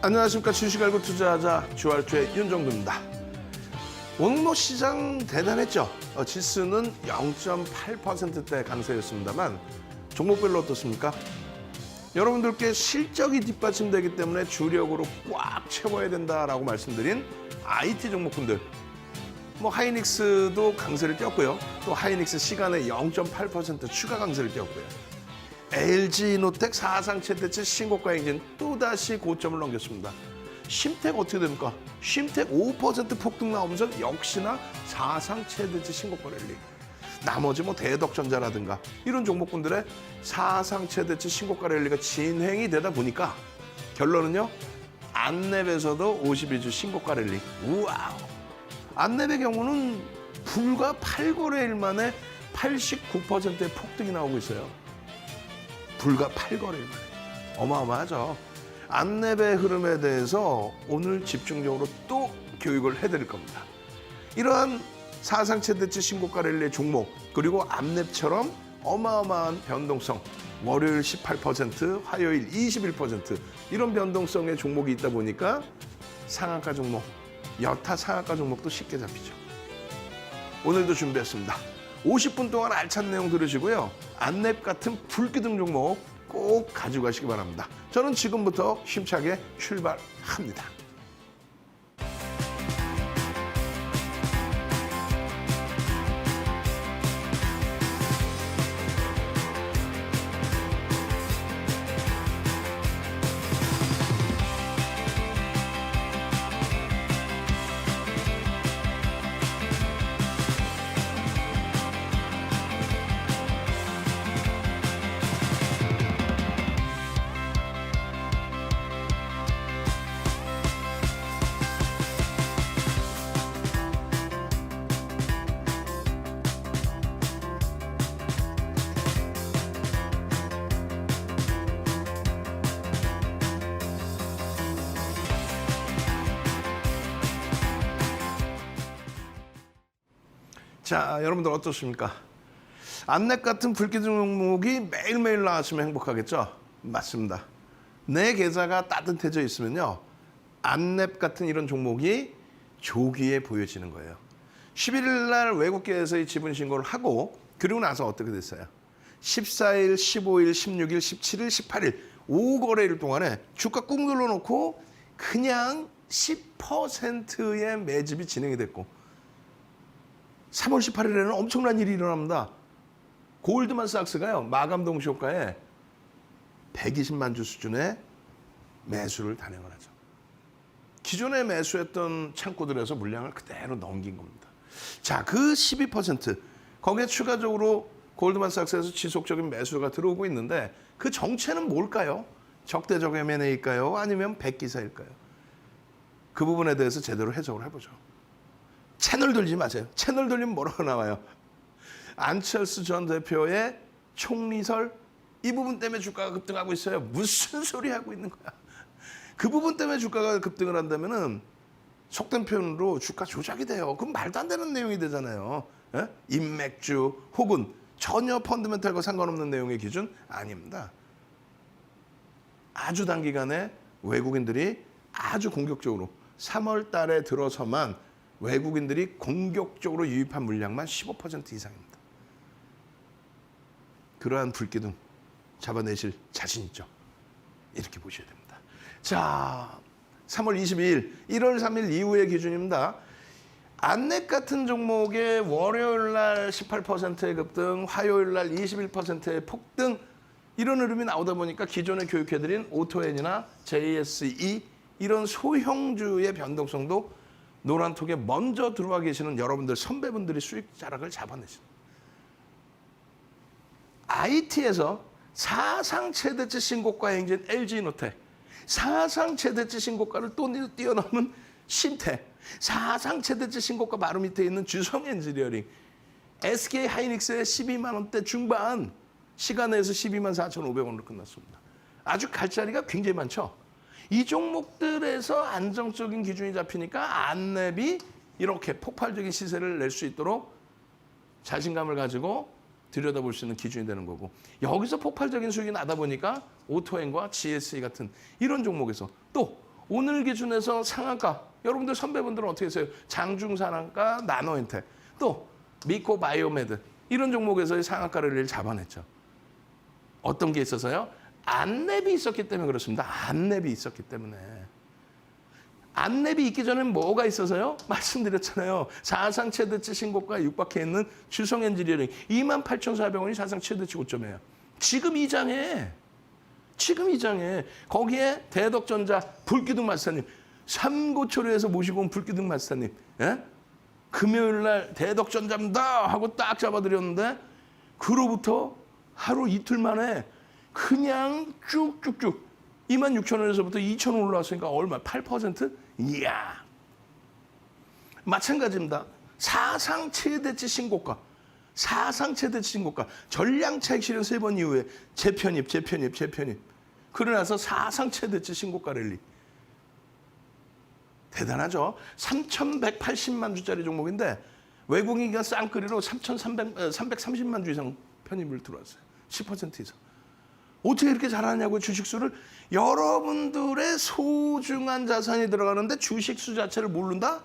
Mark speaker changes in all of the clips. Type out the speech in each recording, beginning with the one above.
Speaker 1: 안녕하십니까. 주식 알고 투자하자 주알투의 윤정두입니다. 오늘 시장 대단했죠. 지수는 0.8%대 강세였습니다만 종목별로 어떻습니까? 여러분들께 실적이 뒷받침되기 때문에 주력으로 꽉 채워야 된다라고 말씀드린 IT 종목군들, 하이닉스도 강세를 띄었고요. 또 하이닉스 시간에 0.8% 추가 강세를 띄었고요. LG노텍 사상 최대치 신고가 행진 또다시 고점을 넘겼습니다. 쉼텍 어떻게 됩니까? 쉼텍 5% 폭등 나오면서 역시나 사상 최대치 신고가 랠리. 나머지 대덕전자라든가 이런 종목군들의 사상 최대치 신고가 랠리가 진행이 되다 보니까 결론은요. 안랩에서도 52주 신고가 랠리. 우와우. 안랩의 경우는 불과 8거래일 만에 89%의 폭등이 나오고 있어요. 불과 8거래일 만에. 어마어마하죠. 안랩의 흐름에 대해서 오늘 집중적으로 또 교육을 해드릴 겁니다. 이러한 사상 최대치 신고가 랠리의 종목, 그리고 안랩처럼 어마어마한 변동성, 월요일 18%, 화요일 21% 이런 변동성의 종목이 있다 보니까 상한가 종목, 여타 상한가 종목도 쉽게 잡히죠. 오늘도 준비했습니다. 50분 동안 알찬 내용 들으시고요. 안랩 같은 불기둥 종목 꼭 가지고 가시기 바랍니다. 저는 지금부터 힘차게 출발합니다. 자, 여러분들 어떻습니까? 안랩 같은 불기둥 종목이 매일매일 나왔으면 행복하겠죠? 맞습니다. 내 계좌가 따뜻해져 있으면요. 안랩 같은 이런 종목이 조기에 보여지는 거예요. 11일 날 외국계에서의 지분 신고를 하고 그리고 나서 어떻게 됐어요? 14일, 15일, 16일, 17일, 18일 5거래일 동안에 주가 꾹 눌러놓고 그냥 10%의 매집이 진행이 됐고 3월 18일에는 엄청난 일이 일어납니다. 골드만삭스가요. 마감 동시 효과에 120만 주 수준의 매수를 단행을 하죠. 기존에 매수했던 창구들에서 물량을 그대로 넘긴 겁니다. 자, 그 12% 거기에 추가적으로 골드만삭스에서 지속적인 매수가 들어오고 있는데 그 정체는 뭘까요? 적대적 M&A일까요? 아니면 백기사일까요? 그 부분에 대해서 제대로 해석을 해보죠. 채널 돌리지 마세요. 채널 돌리면 뭐라고 나와요? 안철수 전 대표의 총리설 이 부분 때문에 주가가 급등하고 있어요. 무슨 소리 하고 있는 거야? 그 부분 때문에 주가가 급등을 한다면은 속된 표현으로 주가 조작이 돼요. 그럼 말도 안 되는 내용이 되잖아요. 예? 인맥주 혹은 전혀 펀드멘탈과 상관없는 내용의 기준 아닙니다. 아주 단기간에 외국인들이 아주 공격적으로 3월 달에 들어서만 외국인들이 공격적으로 유입한 물량만 15% 이상입니다. 그러한 불기둥 잡아내실 자신 있죠? 이렇게 보셔야 됩니다. 자, 3월 22일, 1월 3일 이후의 기준입니다. 안랩 같은 종목의 월요일 날 18%의 급등, 화요일 날 21%의 폭등 이런 흐름이 나오다 보니까 기존에 교육해드린 오토엔이나 JSE 이런 소형주의 변동성도 노란톡에 먼저 들어와 계시는 여러분들 선배분들이 수익 자락을 잡아내시는 IT에서 사상 최대치 신고가 행진 LG노텍, 사상 최대치 신고가를 또 뛰어넘는 쉼텍, 사상 최대치 신고가 바로 밑에 있는 주성엔지니어링, SK 하이닉스의 12만 원대 중반 시간에서 12만 4,500원으로 끝났습니다. 아주 갈 자리가 굉장히 많죠. 이 종목들에서 안정적인 기준이 잡히니까 안랩이 이렇게 폭발적인 시세를 낼 수 있도록 자신감을 가지고 들여다볼 수 있는 기준이 되는 거고, 여기서 폭발적인 수익이 나다 보니까 오토엔과 GSE 같은 이런 종목에서 또 오늘 기준에서 상한가, 여러분들 선배분들은 어떻게 했어요? 장중산한가, 나노엔텍, 또 미코바이오메드 이런 종목에서의 상한가를 잡아냈죠. 어떤 게 있어서요? 안랩이 있었기 때문에 그렇습니다. 안랩이 있었기 때문에. 안랩이 있기 전에 뭐가 있어서요? 말씀드렸잖아요. 사상 최대치 신고가에 육박해 있는 주성 엔지니어링 28,400원이 사상 최대치 고점이에요. 지금 이 장에 거기에 대덕전자 불기둥 마스터님, 삼고초려에서 모시고 온 불기둥 마스터님, 예? 금요일 날 대덕전자입니다 하고 딱 잡아드렸는데 그로부터 하루 이틀 만에 그냥 쭉쭉쭉 26,000원에서부터 2,000원 올라왔으니까 얼마? 8%? 이야. 마찬가지입니다. 사상 최대치 신고가. 전량 차익 실현 3번 이후에 재편입. 그러나서 사상 최대치 신고가 랠리. 대단하죠. 3,180만 주짜리 종목인데 외국인과 쌍끌이로 330만 주 이상 편입을 들어왔어요. 10% 이상. 어떻게 이렇게 잘하냐고 주식수를. 여러분들의 소중한 자산이 들어가는데 주식수 자체를 모른다?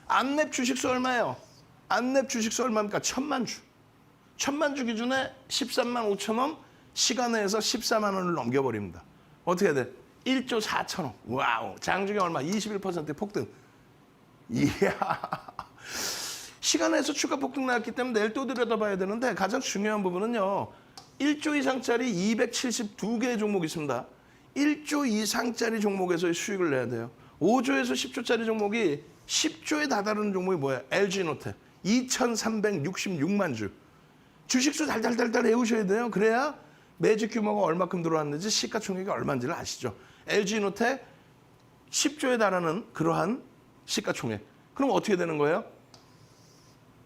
Speaker 1: 안랩 주식수 얼마예요? 안랩 주식수 얼마입니까? 1,000만 주. 1,000만 주 기준에 13만 5천 원, 시간에서 14만 원을 넘겨버립니다. 어떻게 돼? 1조 4천억. 와우. 장중에 얼마? 21% 폭등. 이야. 시간에서 추가 폭등 나왔기 때문에 내일 또 들여다봐야 되는데 가장 중요한 부분은요. 1조 이상짜리 272개의 종목이 있습니다. 1조 이상짜리 종목에서의 수익을 내야 돼요. 5조에서 10조짜리 종목이 10조에 다다르는 종목이 뭐야? LG노텍 2,366만 주. 주식수 달달달달 해오셔야 돼요. 그래야 매직 규모가 얼마큼 들어왔는지 시가총액이 얼마인지를 아시죠. LG노텍 10조에 달하는 그러한 시가총액. 그럼 어떻게 되는 거예요?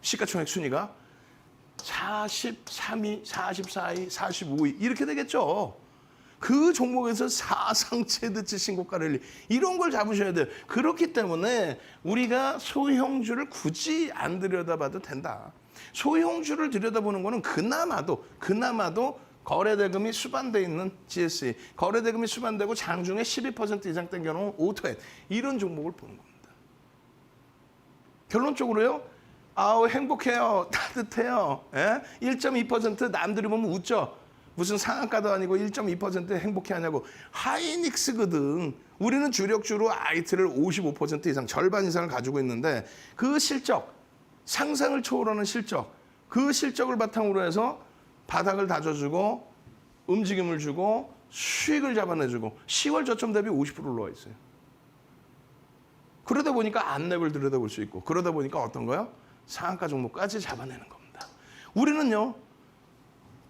Speaker 1: 시가총액 순위가 43위, 44위, 45위 이렇게 되겠죠. 그 종목에서 사상 최대치 신고가 랠리 이런 걸 잡으셔야 돼요. 그렇기 때문에 우리가 소형주를 굳이 안 들여다봐도 된다. 소형주를 들여다보는 거는 그나마도 거래대금이 수반돼 있는 GSE, 거래대금이 수반되고 장중에 12% 이상 땡겨놓은 오토엔 이런 종목을 보는 겁니다. 결론적으로요. 아우 행복해요. 따뜻해요. 예? 1.2% 남들이 보면 웃죠. 무슨 상한가도 아니고 1.2% 행복해하냐고. 하이닉스거든. 우리는 주력주로 아이트를 55% 이상, 절반 이상을 가지고 있는데 그 실적, 상상을 초월하는 실적, 그 실적을 바탕으로 해서 바닥을 다져주고 움직임을 주고 수익을 잡아내주고 10월 저점 대비 50% 올라와 있어요. 그러다 보니까 안랩을 들여다볼 수 있고 그러다 보니까 어떤 거요? 상한가 종목까지 잡아내는 겁니다. 우리는요.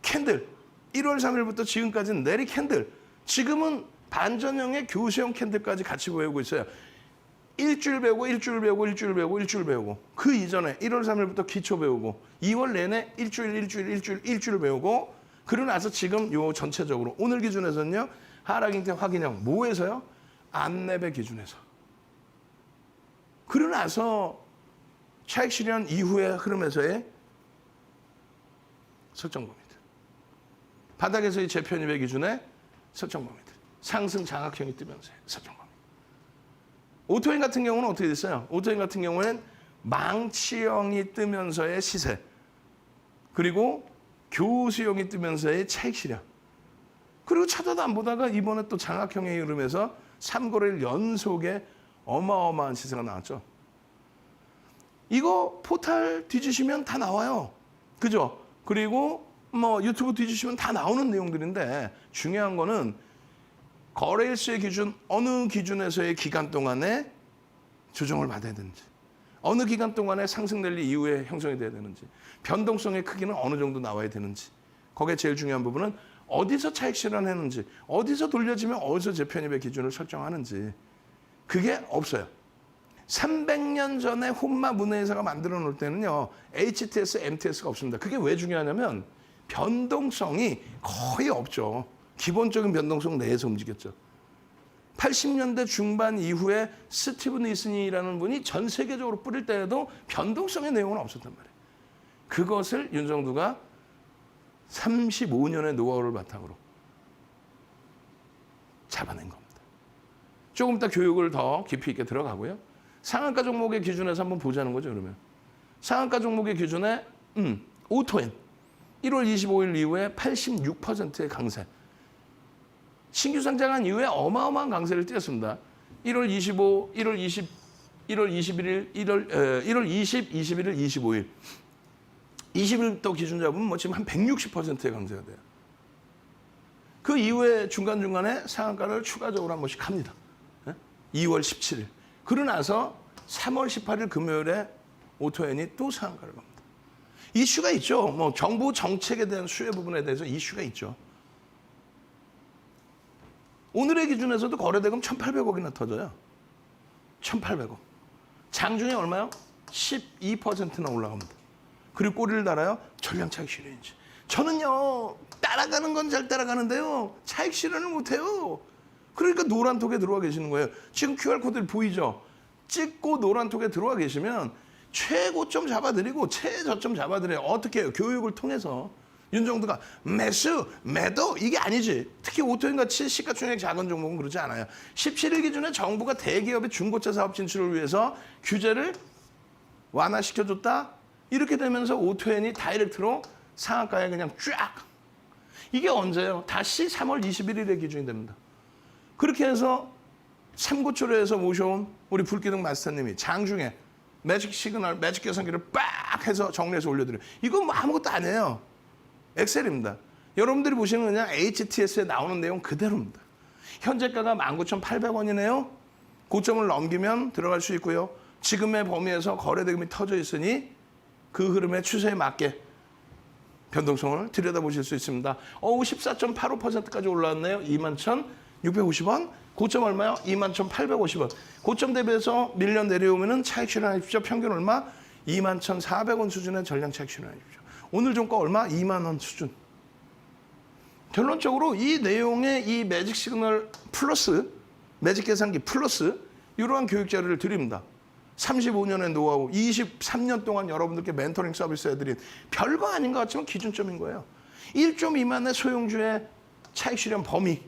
Speaker 1: 캔들 1월 3일부터 지금까지는 내리 캔들 지금은 반전형의 교수형 캔들까지 같이 배우고 있어요. 일주일 배우고 그 이전에 1월 3일부터 기초 배우고 2월 내내 일주일 배우고 그러고 나서 지금 요 전체적으로 오늘 기준에서는요. 하락인태 확인형 뭐에서요? 안랩의 기준에서 그러고 나서 차익 실현 이후의 흐름에서의 설정 범위들. 바닥에서의 재편입의 기준에 설정 범위들. 상승 장악형이 뜨면서의 설정 범위. 오토인 같은 경우는 어떻게 됐어요? 오토인 같은 경우에는 망치형이 뜨면서의 시세. 그리고 교수형이 뜨면서의 차익 실현. 그리고 쳐다도 안 보다가 이번에 또 장악형의 흐름에서 3거래일 연속에 어마어마한 시세가 나왔죠. 이거 포탈 뒤지시면 다 나와요. 그죠? 그리고 뭐 유튜브 뒤지시면 다 나오는 내용들인데 중요한 거는 거래일수의 기준, 어느 기준에서의 기간 동안에 조정을 받아야 되는지, 어느 기간 동안에 상승 랠리 이후에 형성이 돼야 되는지, 변동성의 크기는 어느 정도 나와야 되는지, 거기에 제일 중요한 부분은 어디서 차익 실현했는지, 어디서 돌려지면 어디서 재편입의 기준을 설정하는지 그게 없어요. 300년 전에 혼마 문해회사가 만들어 놓을 때는요. HTS, MTS가 없습니다. 그게 왜 중요하냐면 변동성이 거의 없죠. 기본적인 변동성 내에서 움직였죠. 80년대 중반 이후에 스티브 니슨이라는 분이 전 세계적으로 뿌릴 때에도 변동성의 내용은 없었단 말이에요. 그것을 윤정두가 35년의 노하우를 바탕으로 잡아낸 겁니다. 조금 이따 교육을 더 깊이 있게 들어가고요. 상한가 종목의 기준에서 한번 보자는 거죠, 그러면. 상한가 종목의 기준에 오토엔 1월 25일 이후에 86%의 강세. 신규 상장한 이후에 어마어마한 강세를 띄었습니다. 1월 25, 1월 20, 1월 21일, 1월 20, 21일, 25일. 20일부터 기준 잡으면 뭐 지금 한 160%의 강세가 돼요. 그 이후에 중간중간에 상한가를 추가적으로 한 번씩 합니다. 2월 17일. 그러고 나서 3월 18일 금요일에 오토엔이 또 상한가를 갑니다. 이슈가 있죠. 뭐 정부 정책에 대한 수혜 부분에 대해서 이슈가 있죠. 오늘의 기준에서도 거래대금 1,800억이나 터져요. 1,800억. 장중에 얼마요? 12%나 올라갑니다. 그리고 꼬리를 달아요. 전량 차익 실현인지. 저는요, 따라가는 건 잘 따라가는데요, 차익 실현을 못해요. 그러니까 노란톡에 들어와 계시는 거예요. 지금 QR코드를 보이죠? 찍고 노란톡에 들어와 계시면 최고점 잡아드리고 최저점 잡아드려요. 어떻게 해요? 교육을 통해서. 윤정두가 매수, 매도 이게 아니지. 특히 오토인같이 시가총액 작은 종목은 그러지 않아요. 17일 기준에 정부가 대기업의 중고차 사업 진출을 위해서 규제를 완화시켜줬다. 이렇게 되면서 오토엔이 다이렉트로 상한가에 그냥 쫙. 이게 언제예요? 다시 3월 21일에 기준이 됩니다. 그렇게 해서 삼고초려에서 모셔온 우리 불기둥 마스터님이 장중에 매직 시그널, 매직 계산기를 빡 해서 정리해서 올려드려요. 이건 뭐 아무것도 아니에요. 엑셀입니다. 여러분들이 보시는 그냥 HTS에 나오는 내용 그대로입니다. 현재가가 19,800원이네요. 고점을 넘기면 들어갈 수 있고요. 지금의 범위에서 거래대금이 터져 있으니 그 흐름의 추세에 맞게 변동성을 들여다보실 수 있습니다. 14.85%까지 올라왔네요. 21,650원. 고점 얼마요? 21,850원. 고점 대비해서 밀려 내려오면은 차익 실현하십시오. 평균 얼마? 21,400원 수준의 전량 차익 실현하십시오. 오늘 종가 얼마? 2만 원 수준. 결론적으로 이 내용의 이 매직 시그널 플러스, 매직 계산기 플러스 이러한 교육 자료를 드립니다. 35년의 노하우, 23년 동안 여러분들께 멘토링 서비스 해드린 별거 아닌 것 같지만 기준점인 거예요. 1조 미만의 소형주의 차익 실현 범위.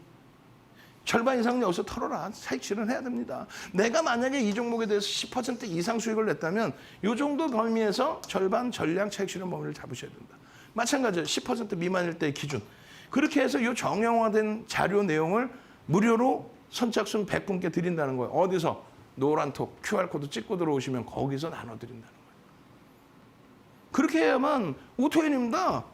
Speaker 1: 절반 이상 여기서 털어라. 차익 실현해야 됩니다. 내가 만약에 이 종목에 대해서 10% 이상 수익을 냈다면 이 정도 범위에서 절반 전량 차익 실현 범위를 잡으셔야 된다. 마찬가지로 10% 미만일 때의 기준. 그렇게 해서 이 정형화된 자료 내용을 무료로 선착순 100분께 드린다는 거예요. 어디서? 노란톡 QR코드 찍고 들어오시면 거기서 나눠드린다는 거예요. 그렇게 해야만 오토엔입니다.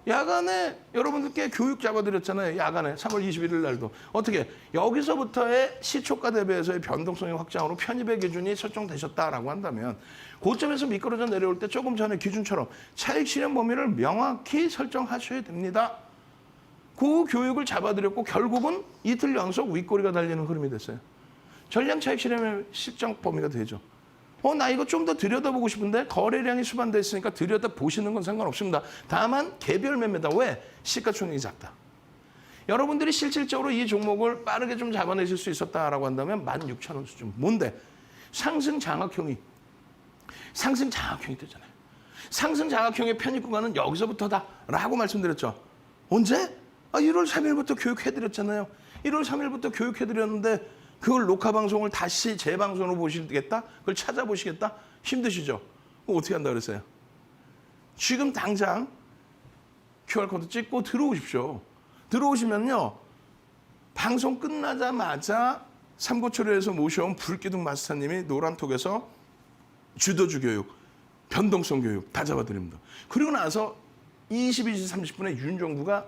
Speaker 1: 야간에 여러분들께 교육 잡아드렸잖아요. 야간에 3월 21일 날도. 어떻게? 여기서부터의 시초가 대비해서의 변동성의 확장으로 편입의 기준이 설정되셨다라고 한다면 고점에서 미끄러져 내려올 때 조금 전에 기준처럼 차익 실현 범위를 명확히 설정하셔야 됩니다. 그 교육을 잡아드렸고 결국은 이틀 연속 윗꼬리가 달리는 흐름이 됐어요. 전량 차익 실현의 실정 범위가 되죠. 나 이거 좀 더 들여다보고 싶은데 거래량이 수반돼 있으니까 들여다보시는 건 상관없습니다. 다만 개별 매매다. 왜? 시가총액이 작다. 여러분들이 실질적으로 이 종목을 빠르게 좀 잡아내실 수 있었다라고 한다면 16,000원 수준. 뭔데? 상승 장악형이 되잖아요. 상승 장악형의 편입 구간은 여기서부터다라고 말씀드렸죠. 언제? 1월 3일부터 교육해드렸잖아요. 1월 3일부터 교육해드렸는데 그걸 녹화 방송을 다시 재방송으로 보시겠다? 그걸 찾아보시겠다? 힘드시죠? 어떻게 한다 그랬어요? 지금 당장 QR코드 찍고 들어오십시오. 들어오시면요. 방송 끝나자마자 삼고초려에서 모셔온 불기둥 마스터님이 노란톡에서 주도주 교육, 변동성 교육 다 잡아드립니다. 그리고 나서 22시 30분에 윤정부가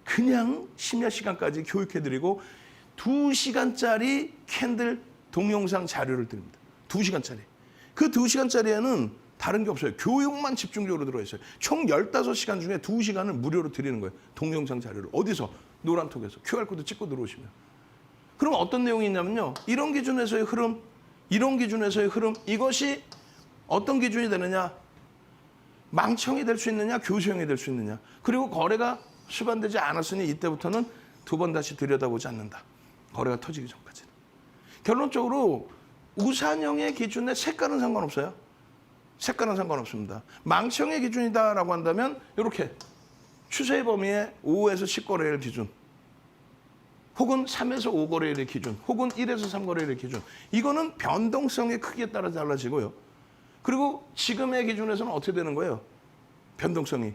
Speaker 1: 그냥 심야 시간까지 교육해드리고 2시간짜리 캔들 동영상 자료를 드립니다. 2시간짜리. 그 2시간짜리에는 다른 게 없어요. 교육만 집중적으로 들어가 있어요. 총 15시간 중에 2시간을 무료로 드리는 거예요. 동영상 자료를. 어디서? 노란톡에서. QR코드 찍고 들어오시면. 그럼 어떤 내용이 있냐면요. 이런 기준에서의 흐름, 이것이 어떤 기준이 되느냐? 망청이 될 수 있느냐? 교수형이 될 수 있느냐? 그리고 거래가 수반되지 않았으니 이때부터는 두 번 다시 들여다보지 않는다. 거래가 터지기 전까지는. 결론적으로 우산형의 기준에 색깔은 상관없어요. 색깔은 상관없습니다. 망청의 기준이다라고 한다면 이렇게 추세의 범위에 5에서 10거래일 기준. 혹은 3에서 5거래일의 기준, 혹은 1에서 3거래일의 기준. 이거는 변동성의 크기에 따라 달라지고요. 그리고 지금의 기준에서는 어떻게 되는 거예요? 변동성이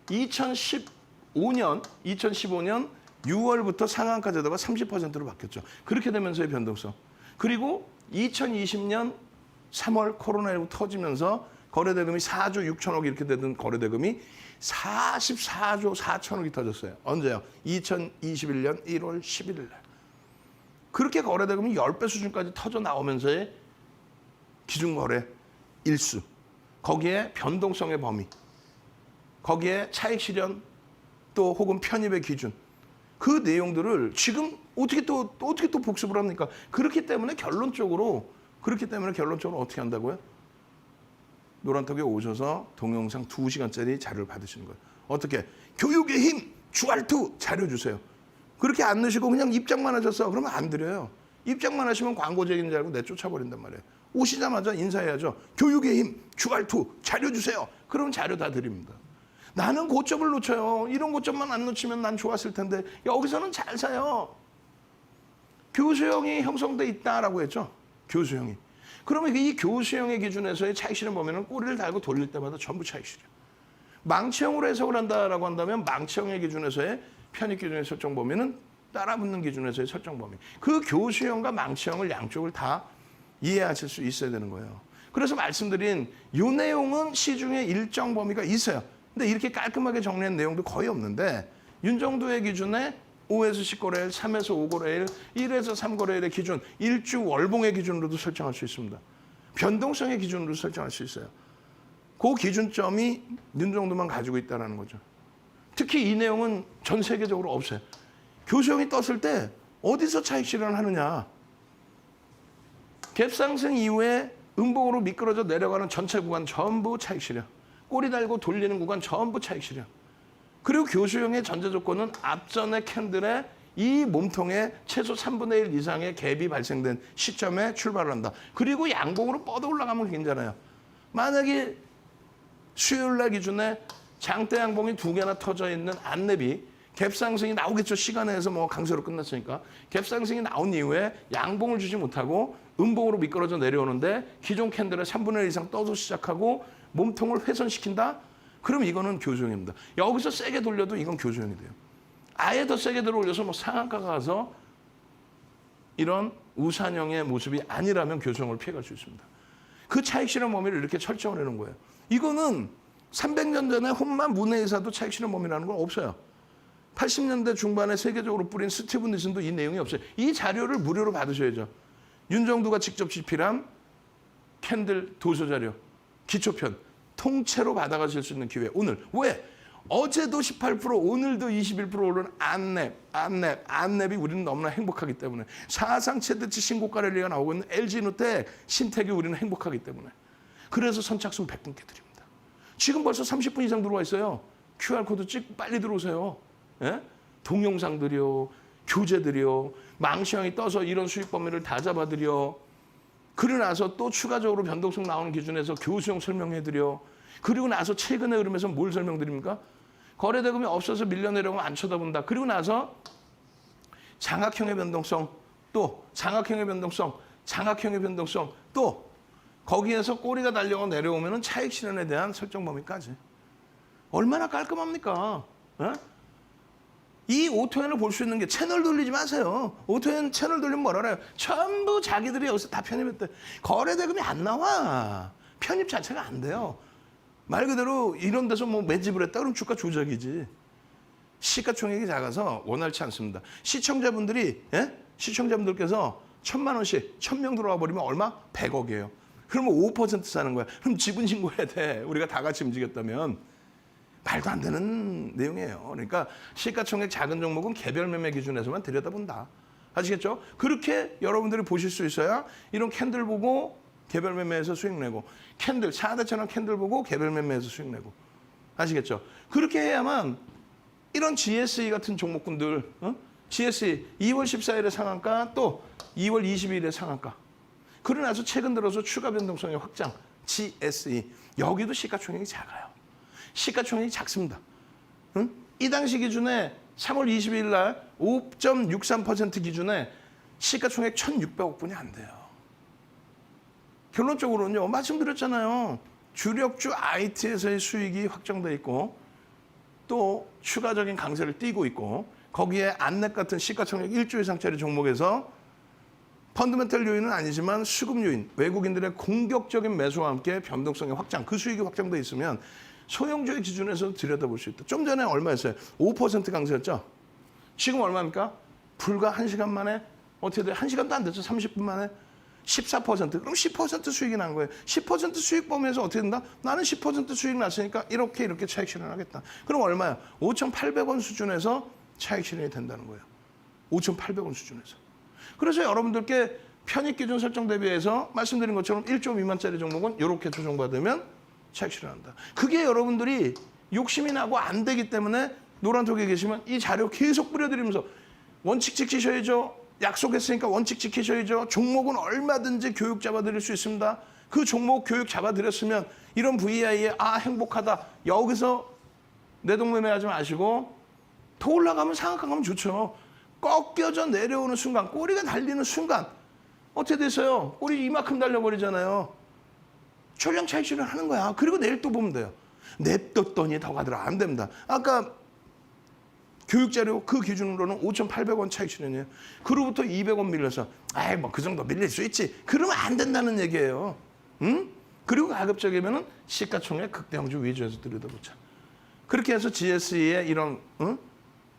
Speaker 1: 2015년 6월부터 상한가 제도가 30%로 바뀌었죠. 그렇게 되면서의 변동성. 그리고 2020년 3월 코로나19 터지면서 거래대금이 4조 6천억 이렇게 되던 거래대금이 44조 4천억이 터졌어요. 언제요? 2021년 1월 11일 날. 그렇게 거래대금이 10배 수준까지 터져 나오면서의 기준거래 일수, 거기에 변동성의 범위, 거기에 차익 실현, 또 혹은 편입의 기준, 그 내용들을 지금 어떻게 또 복습을 합니까? 그렇기 때문에 결론적으로 어떻게 한다고요? 노란톡에 오셔서 동영상 2시간짜리 자료를 받으시는 거예요. 어떻게? 교육의 힘, 주알투 자료 주세요. 그렇게 안 넣으시고 그냥 입장만 하셨어. 그러면 안 드려요. 입장만 하시면 광고적인 줄 알고 내쫓아버린단 말이에요. 오시자마자 인사해야죠. 교육의 힘, 주알투 자료 주세요. 그럼 자료 다 드립니다. 나는 고점을 놓쳐요. 이런 고점만 안 놓치면 난 좋았을 텐데 여기서는 잘 사요. 교수형이 형성돼 있다라고 했죠. 교수형이. 그러면 이 교수형의 기준에서의 차익 실현 보면은 꼬리를 달고 돌릴 때마다 전부 차익 실현. 망치형으로 해석을 한다라고 한다면 망치형의 기준에서의 편입 기준의 설정 범위는 따라붙는 기준에서의 설정 범위. 그 교수형과 망치형을 양쪽을 다 이해하실 수 있어야 되는 거예요. 그래서 말씀드린 이 내용은 시중에 일정 범위가 있어요. 근데 이렇게 깔끔하게 정리한 내용도 거의 없는데 윤정도의 기준에 5에서 10거래일, 3에서 5거래일, 1에서 3거래일의 기준, 일주 월봉의 기준으로도 설정할 수 있습니다. 변동성의 기준으로 설정할 수 있어요. 그 기준점이 윤정도만 가지고 있다는 거죠. 특히 이 내용은 전 세계적으로 없어요. 교수형이 떴을 때 어디서 차익 실현을 하느냐. 갭상승 이후에 음봉으로 미끄러져 내려가는 전체 구간 전부 차익 실현. 꼬리 달고 돌리는 구간 전부 차익 실현. 그리고 교수형의 전제 조건은 앞전의 캔들의 이 몸통에 최소 3분의 1 이상의 갭이 발생된 시점에 출발을 한다. 그리고 양봉으로 뻗어 올라가면 괜찮아요. 만약에 수요일 날 기준에 장대 양봉이 2개나 터져 있는 안랩이 갭 상승이 나오겠죠. 시간에서 뭐 강세로 끝났으니까. 갭 상승이 나온 이후에 양봉을 주지 못하고 음봉으로 미끄러져 내려오는데 기존 캔들의 3분의 1 이상 떠서 시작하고 몸통을 훼손시킨다? 그럼 이거는 교수형입니다. 여기서 세게 돌려도 이건 교수형이 돼요. 아예 더 세게 들어올려서 뭐 상한가가 가서 이런 우산형의 모습이 아니라면 교수형을 피해갈 수 있습니다. 그 차익 실현 범위를 이렇게 설정을 해놓은 거예요. 이거는 300년 전에 혼만 문해이사도 차익 실현 범위라는 건 없어요. 80년대 중반에 세계적으로 뿌린 스티븐 니슨도 이 내용이 없어요. 이 자료를 무료로 받으셔야죠. 윤정도가 직접 집필한 캔들 도서 자료, 기초편, 통째로 받아가실 수 있는 기회. 오늘 왜? 어제도 18%, 오늘도 21% 오른 안랩이 우리는 너무나 행복하기 때문에 사상 최대치 신고가 랠리가 나오고 있는 LG누텍, 신택이 우리는 행복하기 때문에 그래서 선착순 100분께 드립니다. 지금 벌써 30분 이상 들어와 있어요. QR코드 찍고 빨리 들어오세요. 예? 동영상들이요, 교재들이요, 망시형이 떠서 이런 수익 범위를 다 잡아드려. 그러고 나서 또 추가적으로 변동성 나오는 기준에서 교수형 설명해드려. 그리고 나서 최근의 흐름에서 뭘 설명드립니까? 거래대금이 없어서 밀려내려고 안 쳐다본다. 그리고 나서 장악형의 변동성, 또 장악형의 변동성, 또 거기에서 꼬리가 달려가 내려오면 차익 실현에 대한 설정 범위까지. 얼마나 깔끔합니까? 에? 이 오토엔을 볼 수 있는 게 채널 돌리지 마세요. 오토엔 채널 돌리면 뭐라 그래요? 전부 자기들이 여기서 다 편입했대. 거래대금이 안 나와. 편입 자체가 안 돼요. 말 그대로 이런 데서 뭐 매집을 했다 그러면 주가 조작이지. 시가총액이 작아서 원활치 않습니다. 시청자분들께서 1,000만 원씩 1,000명 들어와 버리면 얼마? 100억이에요. 그러면 5% 사는 거야. 그럼 지분 신고해야 돼. 우리가 다 같이 움직였다면. 말도 안 되는 내용이에요. 그러니까 시가총액 작은 종목은 개별 매매 기준에서만 들여다본다. 아시겠죠? 그렇게 여러분들이 보실 수 있어야 이런 캔들 보고 개별 매매에서 수익 내고 캔들, 4대처럼 캔들 보고 개별 매매에서 수익 내고 아시겠죠? 그렇게 해야만 이런 GSE 같은 종목군들 GSE 2월 14일에 상한가 또 2월 22일에 상한가 그러고 나서 최근 들어서 추가 변동성의 확장 GSE 여기도 시가총액이 작아요. 시가총액이 작습니다. 응? 이 당시 기준에 3월 22일 날 5.63% 기준에 시가총액 1,600억 분이 안 돼요. 결론적으로는요. 말씀드렸잖아요. 주력주 IT에서의 수익이 확정돼 있고 또 추가적인 강세를 띠고 있고 거기에 안랩 같은 시가총액 1조 이상짜리 종목에서 펀더멘털 요인은 아니지만 수급 요인, 외국인들의 공격적인 매수와 함께 변동성의 확장, 그 수익이 확정돼 있으면 소형주의 기준에서 들여다볼 수 있다. 좀 전에 얼마였어요? 5% 강세였죠? 지금 얼마입니까? 불과 1시간 만에 어떻게 돼요? 1시간도 안 됐죠? 30분 만에 14%. 그럼 10% 수익이 난 거예요. 10% 수익 범위에서 어떻게 된다? 나는 10% 수익 났으니까 이렇게 차익 실현하겠다. 그럼 얼마야? 5,800원 수준에서 차익 실현이 된다는 거예요. 5,800원 수준에서. 그래서 여러분들께 편입 기준 설정 대비해서 말씀드린 것처럼 1조 미만짜리 종목은 이렇게 조정받으면 차익 실현한다. 그게 여러분들이 욕심이 나고 안 되기 때문에 노란톡에 계시면 이 자료 계속 뿌려드리면서 원칙 지키셔야죠. 약속했으니까 원칙 지키셔야죠. 종목은 얼마든지 교육 잡아드릴 수 있습니다. 그 종목 교육 잡아드렸으면 이런 VI에 행복하다. 여기서 내동매매하지 마시고 더 올라가면 상한가 가면 좋죠. 꺾여져 내려오는 순간, 꼬리가 달리는 순간 어떻게 됐어요? 꼬리 이만큼 달려버리잖아요. 전량 차익 실현하는 거야. 그리고 내일 또 보면 돼요. 냅뒀더니 더 가더라. 안 됩니다. 아까 교육자료 그 기준으로는 5,800원 차익 실현이에요. 그로부터 200원 밀려서 뭐 그 정도 밀릴 수 있지. 그러면 안 된다는 얘기예요. 응? 그리고 가급적이면은 시가총액 극대형주 위주에서 들여다보자. 그렇게 해서 GSE의 이런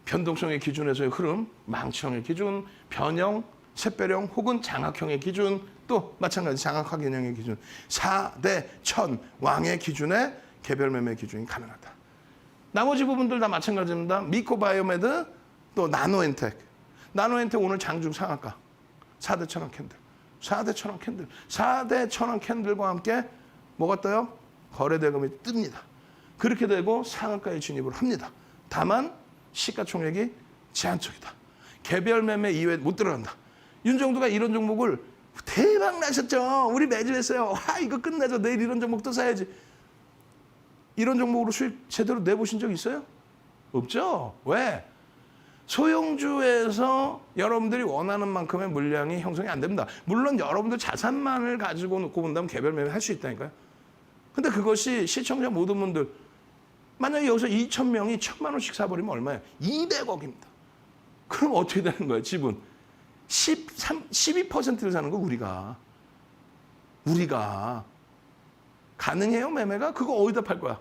Speaker 1: 변동성의 기준에서의 흐름, 망치형의 기준, 변형, 샛별형 혹은 장악형의 기준, 또 마찬가지 장악하기형의 기준, 4대 1000 왕의 기준에 개별 매매 기준이 가능하다. 나머지 부분들 다 마찬가지입니다. 미코바이오메드, 또 나노엔텍. 나노엔텍 오늘 장중 상한가. 4대 1000원 캔들. 4대 1000원 캔들. 4대 1000원 캔들과 함께 뭐가 떠요? 거래대금이 뜹니다. 그렇게 되고 상한가에 진입을 합니다. 다만 시가총액이 제한적이다. 개별 매매 이외에 못 들어간다. 윤정두가 이런 종목을 대박 나셨죠. 우리 매집했어요. 이거 끝나죠. 내일 이런 종목도 사야지. 이런 종목으로 수익 제대로 내보신 적 있어요? 없죠? 왜? 소형주에서 여러분들이 원하는 만큼의 물량이 형성이 안 됩니다. 물론 여러분들 자산만을 가지고 놓고 본다면 개별 매매 할 수 있다니까요. 근데 그것이 시청자 모든 분들 만약에 여기서 2,000명이 1,000만 원씩 사버리면 얼마예요? 200억입니다. 그럼 어떻게 되는 거예요? 지분 12%를 사는 거 우리가 가능해요? 매매가? 그거 어디다 팔 거야?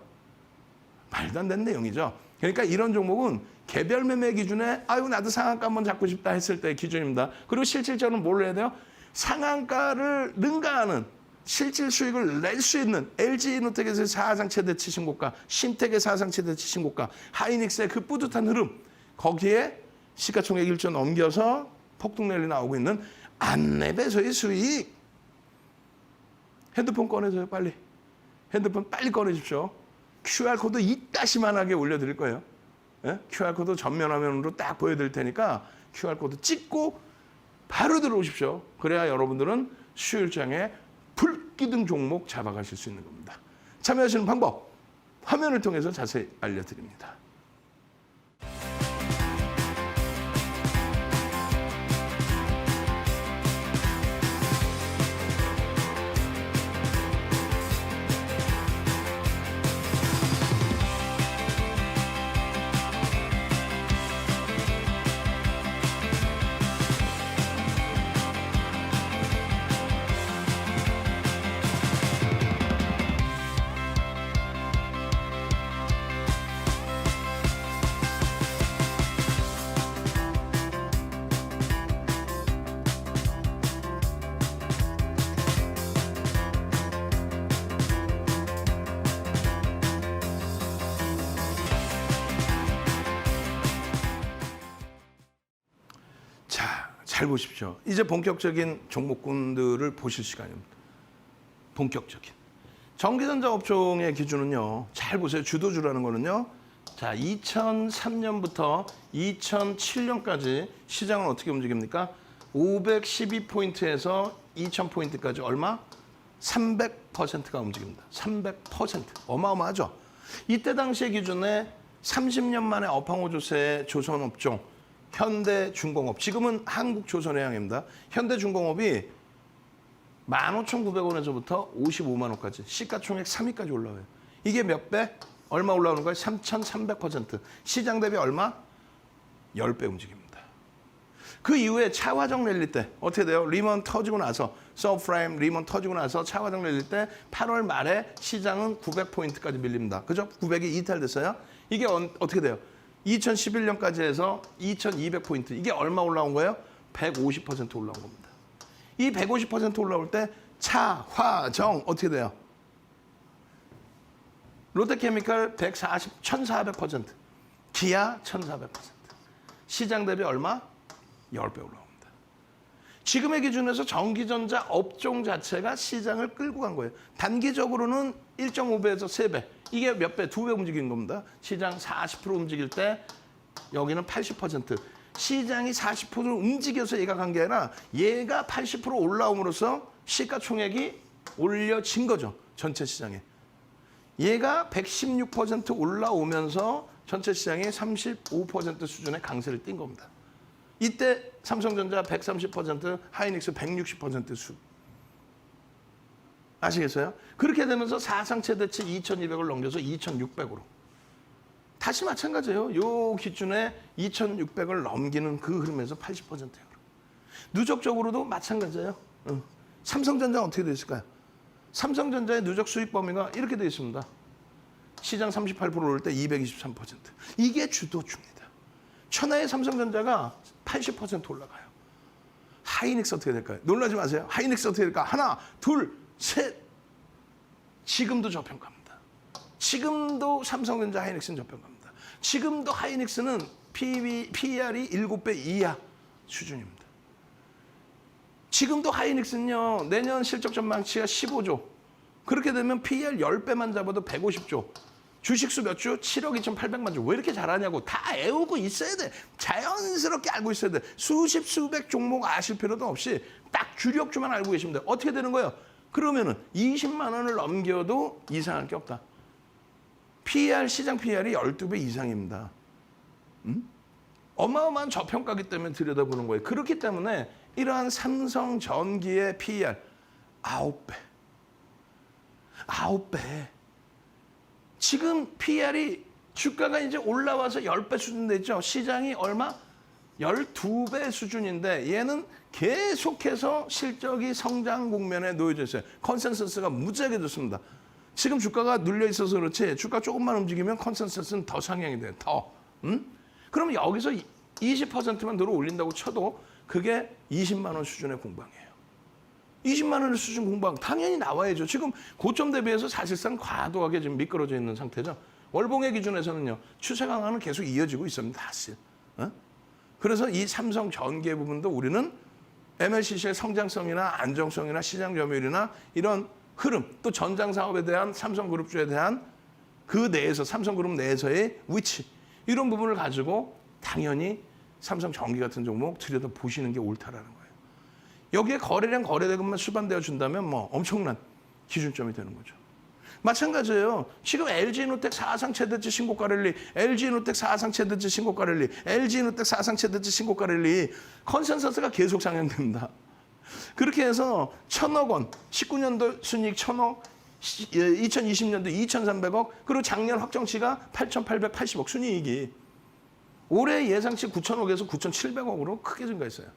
Speaker 1: 말도 안 되는 내용이죠. 그러니까 이런 종목은 개별 매매 기준에 나도 상한가 한번 잡고 싶다 했을 때의 기준입니다. 그리고 실질적으로 뭘 해야 돼요? 상한가를 능가하는 실질 수익을 낼 수 있는 LG이노텍에서의 사상 최대치 신고가, 신텍의 사상 최대치 신고가, 하이닉스의 그 뿌듯한 흐름, 거기에 시가총액 1조 넘겨서 폭등랠리 나오고 있는 안랩에서의 수익. 핸드폰 꺼내줘요, 빨리. 핸드폰 빨리 꺼내십시오. QR코드 이따시만하게 올려드릴 거예요. 예? QR코드 전면화면으로 딱 보여드릴 테니까 QR코드 찍고 바로 들어오십시오. 그래야 여러분들은 수요일장에 불기둥 종목 잡아가실 수 있는 겁니다. 참여하시는 방법 화면을 통해서 자세히 알려드립니다. 잘 보십시오. 이제 본격적인 종목군들을 보실 시간입니다. 본격적인. 전기전자 업종의 기준은요. 잘 보세요. 주도주라는 거는요. 자, 2003년부터 2007년까지 시장은 어떻게 움직입니까? 512포인트에서 2000포인트까지 얼마? 300%가 움직입니다. 300%. 어마어마하죠? 이때 당시의 기준에 30년 만에 업황호조세 조선업종, 현대중공업. 지금은 한국조선해양입니다. 현대중공업이 15,900원에서부터 55만 원까지 시가총액 3위까지 올라와요. 이게 몇 배? 얼마 올라오는 거예요? 3,300%. 시장 대비 얼마? 10배 움직입니다. 그 이후에 차화정 랠리 때 어떻게 돼요? 리먼 터지고 나서 서프라임 리먼 터지고 나서 차화정 랠리 때 8월 말에 시장은 900포인트까지 밀립니다. 그죠? 900이 이탈됐어요. 이게 어떻게 돼요? 2011년까지 해서 2200포인트. 이게 얼마 올라온 거예요? 150% 올라온 겁니다. 이 150% 올라올 때 차화정 어떻게 돼요? 롯데케미칼 1400%, 기아 1400%. 시장 대비 얼마? 10배 올라옵니다. 지금의 기준에서 전기전자 업종 자체가 시장을 끌고 간 거예요. 단기적으로는 1.5배에서 3배. 이게 몇 배? 2배 움직인 겁니다. 시장 40% 움직일 때 여기는 80%. 시장이 40%를 움직여서 얘가 간 게 아니라 얘가 80% 올라옴으로써 시가총액이 올려진 거죠. 전체 시장에. 얘가 116% 올라오면서 전체 시장이 35% 수준의 강세를 띈 겁니다. 이때 삼성전자 130%, 하이닉스 160% 수. 아시겠어요? 그렇게 되면서 사상 최대치 2,200을 넘겨서 2,600으로. 다시 마찬가지예요. 요 기준에 2,600을 넘기는 그 흐름에서 80%예요. 누적적으로도 마찬가지예요. 삼성전자 어떻게 돼 있을까요? 삼성전자의 누적 수익 범위가 이렇게 돼 있습니다. 시장 38% 오를 때 223%. 이게 주도주입니다. 천하의 삼성전자가 80% 올라가요. 하이닉스 어떻게 될까요? 놀라지 마세요. 하이닉스 어떻게 될까? 하나, 둘, 셋. 지금도 저평가입니다. 지금도 삼성전자 하이닉스는 저평가입니다. 지금도 하이닉스는 PER이 7배 이하 수준입니다. 지금도 하이닉스는요. 내년 실적 전망치가 15조. 그렇게 되면 PER 10배만 잡아도 150조. 주식수 몇 주? 7억 2,800만 주. 왜 이렇게 잘하냐고. 다 애우고 있어야 돼. 자연스럽게 알고 있어야 돼. 수십, 수백 종목 아실 필요도 없이 딱 주력주만 알고 계시면 돼요. 어떻게 되는 거예요? 그러면은 20만 원을 넘겨도 이상할 게 없다. PER, 시장 PER이 12배 이상입니다. 어마어마한 저평가기 때문에 들여다보는 거예요. 그렇기 때문에 이러한 삼성전기의 PER 9배. 9배. 지금 PER이 주가가 이제 올라와서 10배 수준 됐죠. 시장이 얼마? 12배 수준인데 얘는 계속해서 실적이 성장 국면에 놓여져 있어요. 컨센서스가 무지하게 좋습니다. 지금 주가가 눌려 있어서 그렇지 주가 조금만 움직이면 컨센서스는 더 상향이 돼요. 더. 그럼 여기서 20%만 들어 올린다고 쳐도 그게 20만 원 수준의 공방이에요. 20만 원의 수준 공방 당연히 나와야죠. 지금 고점 대비해서 사실상 과도하게 지금 미끄러져 있는 상태죠. 월봉의 기준에서는요. 추세 강화는 계속 이어지고 있습니다. 사실. 그래서 이 삼성 전기의 부분도 우리는 MLCC의 성장성이나 안정성이나 시장 점유율이나 이런 흐름 또 전장 사업에 대한 삼성그룹주에 대한 그 내에서 삼성그룹 내에서의 위치 이런 부분을 가지고 당연히 삼성전기 같은 종목 들여다보시는 게 옳다라는 거예요. 여기에 거래량 거래대금만 수반되어 준다면 뭐 엄청난 기준점이 되는 거죠. 마찬가지예요. 지금 LG노텍 사상 최대치 신고가 랠리, LG노텍 사상 최대치 신고가 랠리, LG노텍 사상 최대치 신고가 랠리 컨센서스가 계속 상향됩니다. 그렇게 해서 1,000억 원, 19년도 순이익 1,000억, 2020년도 2,300억, 그리고 작년 확정치가 8,880억 순이익이 올해 예상치 9,000억에서 9,700억으로 크게 증가했어요.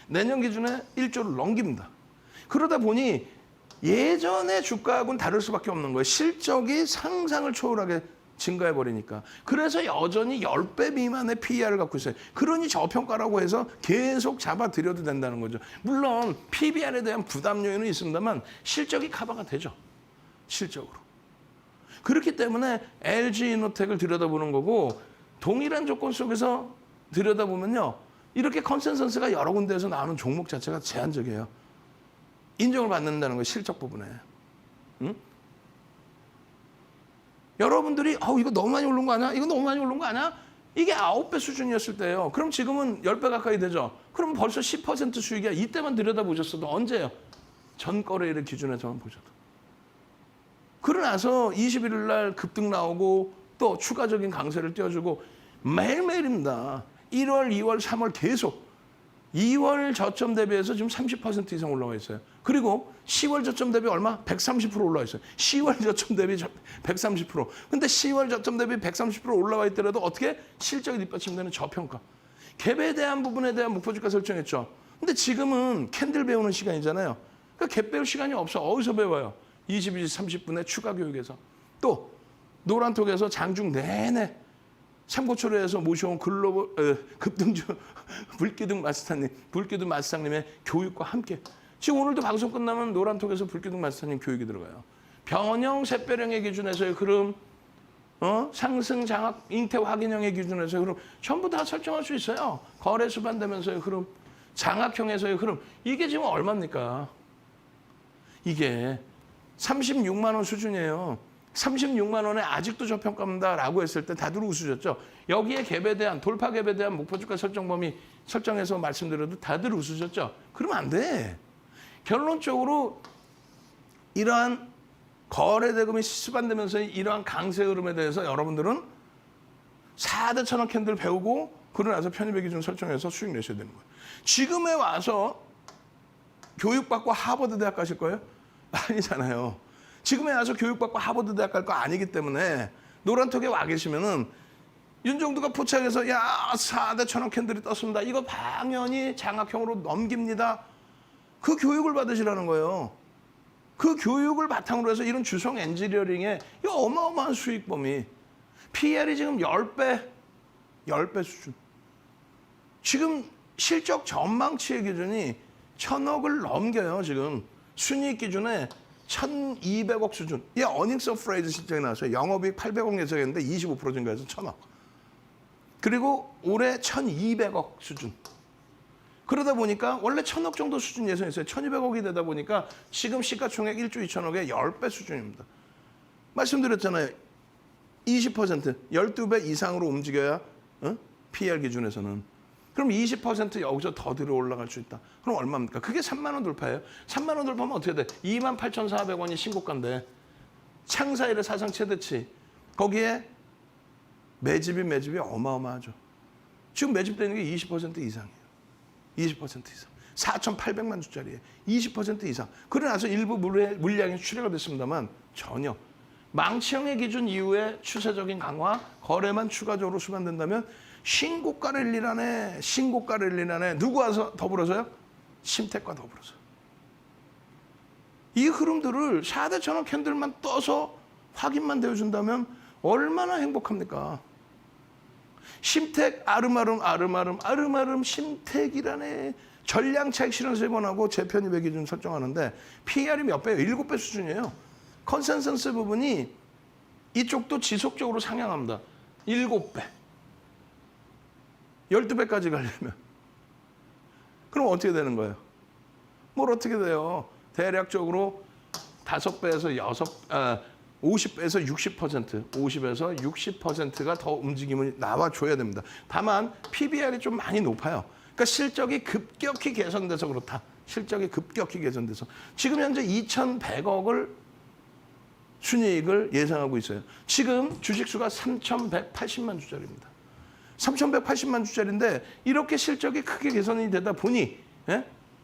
Speaker 1: 내년 기준에 1조를 넘깁니다. 그러다 보니 예전의 주가하고는 다를 수밖에 없는 거예요. 실적이 상상을 초월하게 증가해버리니까. 그래서 여전히 10배 미만의 PER을 갖고 있어요. 그러니 저평가라고 해서 계속 잡아들여도 된다는 거죠. 물론 PBR에 대한 부담 요인은 있습니다만 실적이 커버가 되죠. 실적으로. 그렇기 때문에 LG이노텍을 들여다보는 거고 동일한 조건 속에서 들여다보면요. 이렇게 컨센서스가 여러 군데에서 나오는 종목 자체가 제한적이에요. 인정을 받는다는 거예요. 실적 부분에. 응? 여러분들이 이거 너무 많이 오른 거 아니야? 이거 너무 많이 오른 거 아니야? 이게 9배 수준이었을 때예요. 그럼 지금은 10배 가까이 되죠. 그럼 벌써 10% 수익이야. 이때만 들여다보셨어도 언제예요? 전 거래일을 기준해서만 보셔도. 그러고 나서 21일 날 급등 나오고 또 또 추가적인 강세를 띄워주고 매일매일입니다. 1월, 2월, 3월 계속 2월 저점 대비해서 지금 30% 이상 올라와 있어요. 그리고 10월 저점 대비 얼마? 130% 올라와 있어요. 10월 저점 대비 130%. 근데 10월 저점 대비 130% 올라와 있더라도 어떻게? 실적이 뒷받침되는 저평가. 갭에 대한 부분에 대한 목표주가 설정했죠. 근데 지금은 캔들 배우는 시간이잖아요. 그러니까 갭 배울 시간이 없어. 어디서 배워요? 22시 30분에 추가 교육에서. 또 노란톡에서 장중 내내 삼고초려에서 모셔온 글로벌 급등주 불기둥 마스터님의 교육과 함께 지금 오늘도 방송 끝나면 노란톡에서 불기둥 마스터님 교육이 들어가요. 변형 샛별형의 기준에서의 흐름, 상승 장악 잉태 확인형의 기준에서의 흐름 전부 다 설정할 수 있어요. 거래 수반되면서의 흐름, 장악형에서의 흐름. 이게 지금 얼마입니까? 이게 36만 원 수준이에요. 36만 원에 아직도 저평가입니다라고 했을 때 다들 웃으셨죠. 여기에 갭에 대한 돌파 갭에 대한 목표주가 설정 범위 설정해서 말씀드려도 다들 웃으셨죠. 그러면 안 돼. 결론적으로 이러한 거래 대금이 수반되면서 이러한 강세 흐름에 대해서 여러분들은 4대 천원 캔들 배우고 그러고 나서 편입의 기준 설정해서 수익 내셔야 되는 거예요. 지금에 와서 교육받고 하버드 대학 가실 거예요? 아니잖아요. 지금에 와서 교육받고 하버드 대학 갈 거 아니기 때문에 노란톡에 와 계시면은 윤정두가 포착해서 야 4대 천원 캔들이 떴습니다. 이거 당연히 장악형으로 넘깁니다. 그 교육을 받으시라는 거예요. 그 교육을 바탕으로 해서 이런 주성 엔지니어링의 이 어마어마한 수익 범위. PR이 지금 10배 수준. 지금 실적 전망치의 기준이 1000억을 넘겨요. 지금 순이익 기준에 1,200억 수준. 이 어닝스 오브 프레이즈 실적이 나왔어요. 영업이익 800억 예상했는데 25% 증가해서 1,000억. 그리고 올해 1,200억 수준. 그러다 보니까 원래 1,000억 정도 수준 예상했어요. 1,200억이 되다 보니까 지금 시가총액 1조 2천억의 10배 수준입니다. 말씀드렸잖아요. 20%, 12배 이상으로 움직여야 PER 기준에서는. 그럼 20% 여기서 더 들어 올라갈 수 있다. 그럼 얼마입니까? 그게 3만 원 돌파예요. 3만 원 돌파하면 어떻게 돼? 28,400원이 신고가인데 창사 이래 사상 최대치. 거기에 매집이 어마어마하죠. 지금 매집되는 게 20% 이상이에요. 20% 이상. 4,800만 주짜리에 20% 이상. 그러고 나서 일부 물량이 출회가 됐습니다만 전혀. 망치형의 기준 이후에 추세적인 강화, 거래만 추가적으로 수반된다면 신고가 랠리라네. 누구 와서 더불어서요? 심택과 더불어서. 이 흐름들을 4대 천원 캔들만 떠서 확인만 되어준다면 얼마나 행복합니까? 심택 아름아름 심택이라네. 전량차익 실현세 번하고 재편입의 기준 설정하는데 PER이 몇 배예요? 7배 수준이에요. 컨센서스 부분이 이쪽도 지속적으로 상향합니다. 7배. 12배까지 가려면. 그럼 어떻게 되는 거예요? 뭘 어떻게 돼요? 대략적으로 5배에서 50배에서 60%, 50에서 60%가 더 움직임을 나와줘야 됩니다. 다만 PBR이 좀 많이 높아요. 그러니까 실적이 급격히 개선돼서 그렇다. 실적이 급격히 개선돼서. 지금 현재 2,100억을 순이익을 예상하고 있어요. 지금 주식수가 3,180만 주짜리입니다. 3,180만 주짜리인데 이렇게 실적이 크게 개선이 되다 보니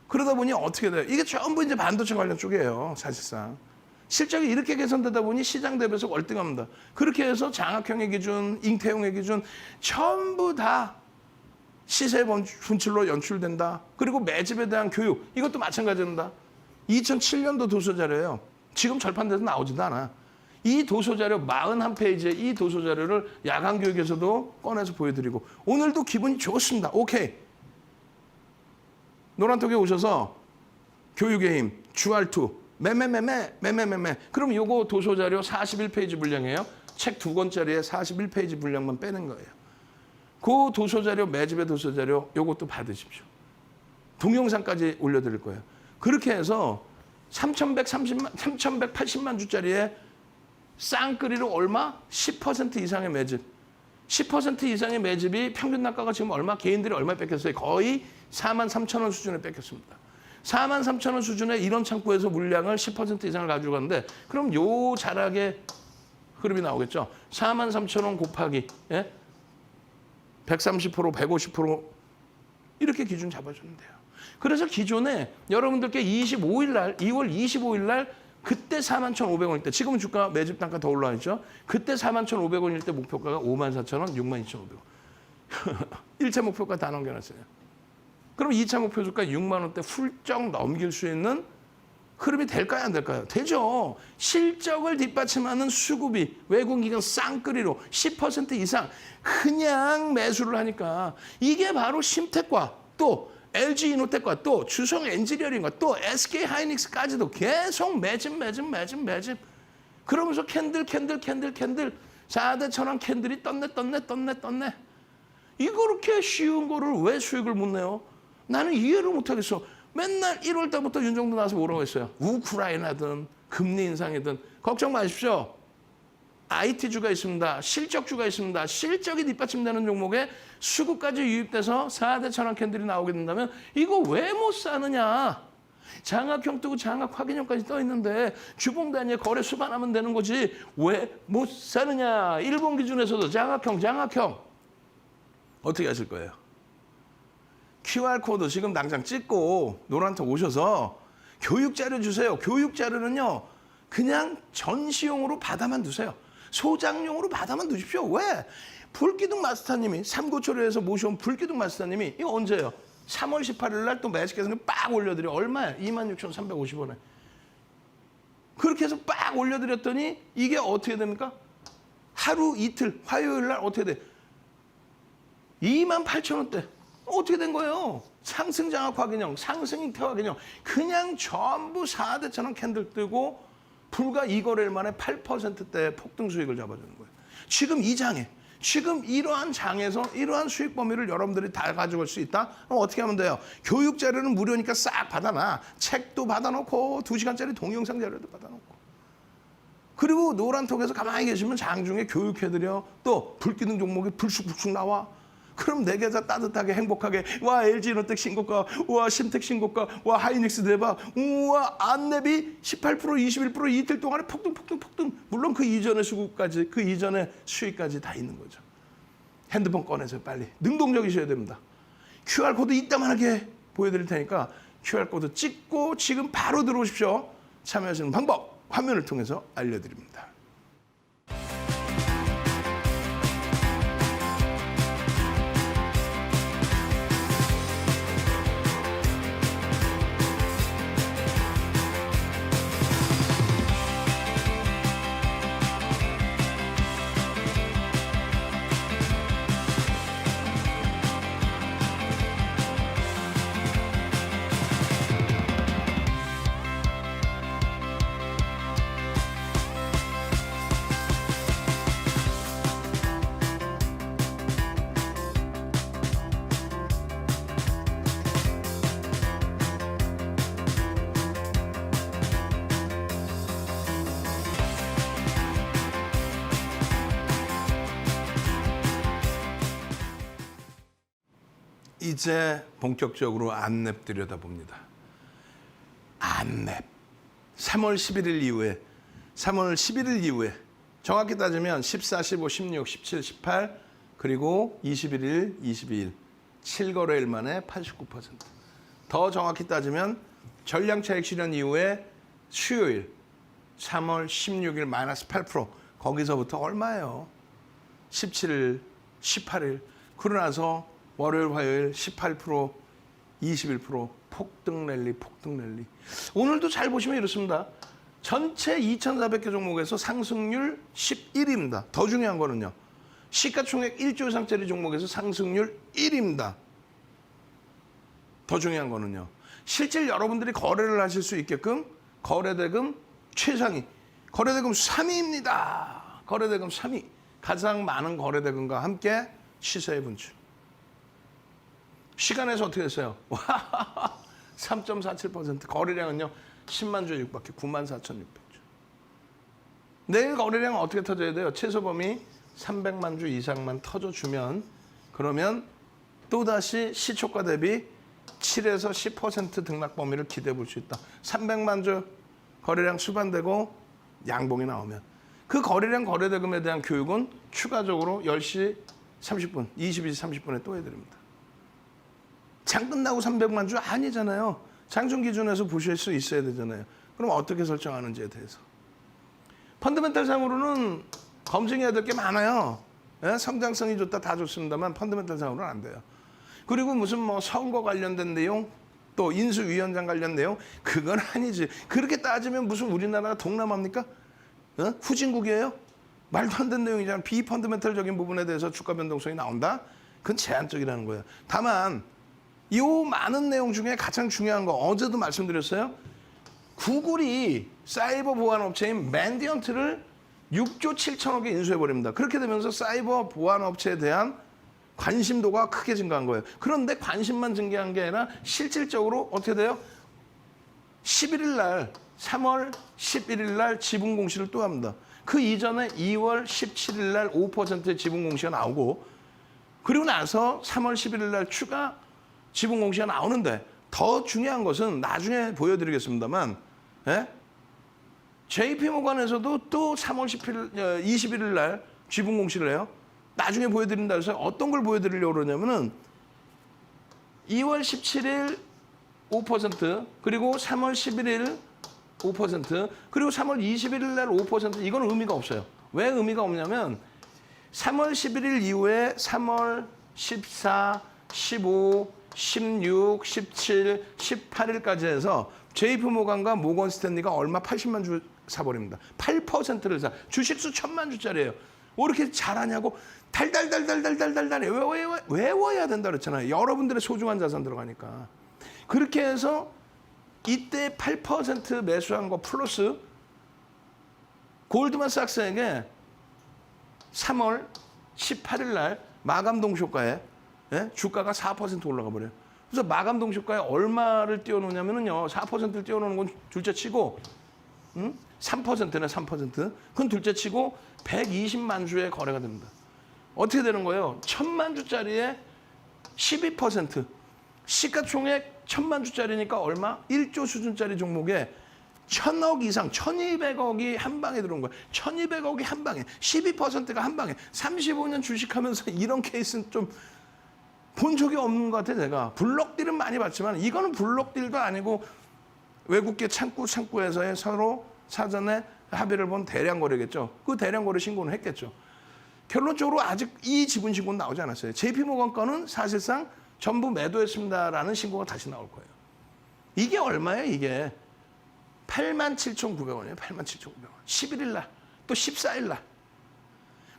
Speaker 1: 그러다 보니 어떻게 돼요? 이게 전부 이제 반도체 관련 쪽이에요. 사실상. 실적이 이렇게 개선되다 보니 시장 대비해서 월등합니다. 그렇게 해서 장악형의 기준, 잉태형의 기준 전부 다 시세 분출로 연출된다. 그리고 매집에 대한 교육 이것도 마찬가지입니다. 2007년도 도서자료예요. 지금 절판돼서 나오지도 않아. 이 도서자료 41페이지의 이 도서자료를 야간 교육에서도 꺼내서 보여드리고 오늘도 기분이 좋습니다. 오케이. 노란톡에 오셔서 교육의 힘, 주알투, 매매매매. 그럼 요거 도서자료 41페이지 분량이에요. 책 2권짜리에 41페이지 분량만 빼는 거예요. 그 도서자료, 매집의 도서자료 요것도 받으십시오. 동영상까지 올려드릴 거예요. 그렇게 해서 3,180만 주짜리에 쌍끌이로 얼마? 10% 이상의 매집. 10% 이상의 매집이 평균 단가가 지금 얼마? 개인들이 얼마 뺏겼어요? 거의 43,000원 수준에 뺏겼습니다. 43,000원 수준의 이런 창구에서 물량을 10% 이상을 가지고 갔는데 그럼 요 자락의 흐름이 나오겠죠. 43,000원 곱하기 130%, 150% 이렇게 기준 잡아주면 돼요. 그래서 기존에 여러분들께 25일 날, 2월 25일 날 그때 41,500원일 때, 지금은 주가 매집 단가 더 올라와 있죠. 그때 41,500원일 때 목표가가 54,000원, 62,500원. 1차 목표가 다 넘겨놨어요. 그럼 2차 목표 주가 6만 원대 훌쩍 넘길 수 있는 흐름이 될까요, 안 될까요? 되죠. 실적을 뒷받침하는 수급이 외국기관 쌍끌이로 10% 이상 그냥 매수를 하니까 이게 바로 심텍과 또 LG 이노텍과 또 주성 엔지니어링과 또 SK 하이닉스까지도 계속 매집. 그러면서 캔들 4대 천왕 캔들이 떴네. 이렇게 쉬운 거를 왜 수익을 못 내요? 나는 이해를 못 하겠어. 맨날 1월 달부터 윤정도 나와서 뭐라고 했어요? 우크라이나든 금리 인상이든 걱정 마십시오. IT주가 있습니다. 실적주가 있습니다. 실적이 뒷받침되는 종목에 수급까지 유입돼서 4대 천왕 캔들이 나오게 된다면 이거 왜 못 사느냐? 장악형 뜨고 장악 확인형까지 떠 있는데 주봉 단위에 거래 수반하면 되는 거지 왜 못 사느냐? 일본 기준에서도 장악형 어떻게 하실 거예요? QR코드 지금 당장 찍고 노란톡 오셔서 교육자료 주세요. 교육자료는요. 그냥 전시용으로 받아만 두세요. 소장용으로 받아만 두십시오. 왜? 불기둥 마스터님이 삼고초려에서 모셔온 불기둥 마스터님이 이거 언제예요? 3월 18일 날 또 매직해서 빡 올려드려. 얼마야? 26,350원에. 그렇게 해서 빡 올려드렸더니 이게 어떻게 됩니까? 하루 이틀 화요일 날 어떻게 돼? 28,000원대. 어떻게 된 거예요? 상승 장악 확인형, 상승 잉태 확인형 그냥 전부 4대 천원 캔들 뜨고 불과 2거래일 만에 8%대 폭등 수익을 잡아주는 거예요. 지금 이 장에, 지금 이러한 장에서 이러한 수익 범위를 여러분들이 다 가져갈 수 있다? 그럼 어떻게 하면 돼요? 교육 자료는 무료니까 싹 받아놔. 책도 받아놓고 2시간짜리 동영상 자료도 받아놓고. 그리고 노란톡에서 가만히 계시면 장중에 교육해드려. 또 불기둥 종목이 불쑥불쑥 나와. 그럼 내 계좌 따뜻하게 행복하게 와 LG 이노텍 신고가, 와 심텍 신고가, 와 하이닉스 대박, 우와 안랩이 18% 21% 이틀 동안에 폭등. 물론 그 이전의 수급까지 그 이전의 수익까지 다 있는 거죠. 핸드폰 꺼내서 빨리 능동적이셔야 됩니다. QR코드 이따만하게 보여드릴 테니까 QR코드 찍고 지금 바로 들어오십시오. 참여하시는 방법 화면을 통해서 알려드립니다. 이제 본격적으로 안랩 들여다봅니다. 안랩. 3월 11일 이후에 정확히 따지면 14, 15, 16, 17, 18 그리고 21일, 22일 7거래일 만에 89%. 더 정확히 따지면 전량차익 실현 이후에 수요일 3월 16일 마이너스 8% 거기서부터 얼마예요? 17일, 18일 그러고 나서 월요일, 화요일 18%, 21% 폭등 랠리. 오늘도 잘 보시면 이렇습니다. 전체 2,400개 종목에서 상승률 11입니다. 더 중요한 거는요. 시가총액 1조 이상짜리 종목에서 상승률 1입니다. 더 중요한 거는요. 실제 여러분들이 거래를 하실 수 있게끔 거래대금 최상위. 거래대금 3위입니다. 거래대금 3위. 가장 많은 거래대금과 함께 시세의 분출. 시간에서 어떻게 됐어요? 3.47%. 거래량은요. 10만 주에 육박해 94,600주. 내일 거래량은 어떻게 터져야 돼요? 최소범위 300만 주 이상만 터져주면 그러면 또다시 시초가 대비 7에서 10% 등락 범위를 기대해 볼 수 있다. 300만 주 거래량 수반되고 양봉이 나오면 그 거래량 거래대금에 대한 교육은 추가적으로 10시 30분, 22시 30분에 또 해드립니다. 장 끝나고 300만 주 아니잖아요. 장중 기준에서 보실 수 있어야 되잖아요. 그럼 어떻게 설정하는지에 대해서. 펀더멘탈 상으로는 검증해야 될 게 많아요. 예? 성장성이 좋다 다 좋습니다만 펀더멘탈 상으로는 안 돼요. 그리고 무슨 뭐 선거 관련된 내용, 또 인수위원장 관련 내용, 그건 아니지. 그렇게 따지면 무슨 우리나라가 동남아입니까? 어? 후진국이에요? 말도 안 되는 내용이잖아. 비펀더멘탈적인 부분에 대해서 주가 변동성이 나온다? 그건 제한적이라는 거예요. 다만 이 많은 내용 중에 가장 중요한 거 어제도 말씀드렸어요. 구글이 사이버 보안 업체인 맨디언트를 6조 7천억에 인수해버립니다. 그렇게 되면서 사이버 보안 업체에 대한 관심도가 크게 증가한 거예요. 그런데 관심만 증가한 게 아니라 실질적으로 어떻게 돼요? 11일 날, 3월 11일 날 지분 공시를 또 합니다. 그 이전에 2월 17일 날 5%의 지분 공시가 나오고 그리고 나서 3월 11일 날 추가 지분 공시가 나오는데 더 중요한 것은 나중에 보여드리겠습니다만 JP모간에서도 또 3월 21일 날 지분 공시를 해요. 나중에 보여드린다 해서 어떤 걸 보여드리려고 그러냐면은 2월 17일 5% 그리고 3월 11일 5% 그리고 3월 21일 날 5% 이건 의미가 없어요. 왜 의미가 없냐면 3월 11일 이후에 3월 14, 15, 16, 17, 18일까지 해서 JP모간과 모건 스탠리가 얼마 80만 주 사버립니다. 8%를 사. 주식수 1000만 주짜리예요. 왜 이렇게 잘하냐고 달달달달달달달달 외워야 된다 그랬잖아요. 여러분들의 소중한 자산 들어가니까. 그렇게 해서 이때 8% 매수한 거 플러스 골드만삭스에게 3월 18일 날 마감 동시효과에 주가가 4% 올라가 버려요. 그래서 마감 동시효과에 얼마를 띄워놓냐면요. 4%를 띄워놓는 건 둘째 치고 3%네 3%. 그건 둘째 치고 120만 주의 거래가 됩니다. 어떻게 되는 거예요? 1000만 주짜리에 12%. 시가총액 1000만 주짜리니까 얼마? 1조 수준짜리 종목에 1000억 이상, 1200억이 한 방에 들어온 거예요. 1200억이 한 방에, 12%가 한 방에. 35년 주식하면서 이런 케이스는 좀 본 적이 없는 것 같아요, 제가. 블록딜은 많이 봤지만 이거는 블록딜도 아니고 외국계 창구에서의 서로 사전에 합의를 본 대량 거래겠죠. 그 대량 거래 신고는 했겠죠. 결론적으로 아직 이 지분 신고는 나오지 않았어요. JP모건 거는 사실상 전부 매도했습니다라는 신고가 다시 나올 거예요. 이게 얼마예요, 이게? 87,900원이에요. 87,900원. 11일 날, 또 14일 날.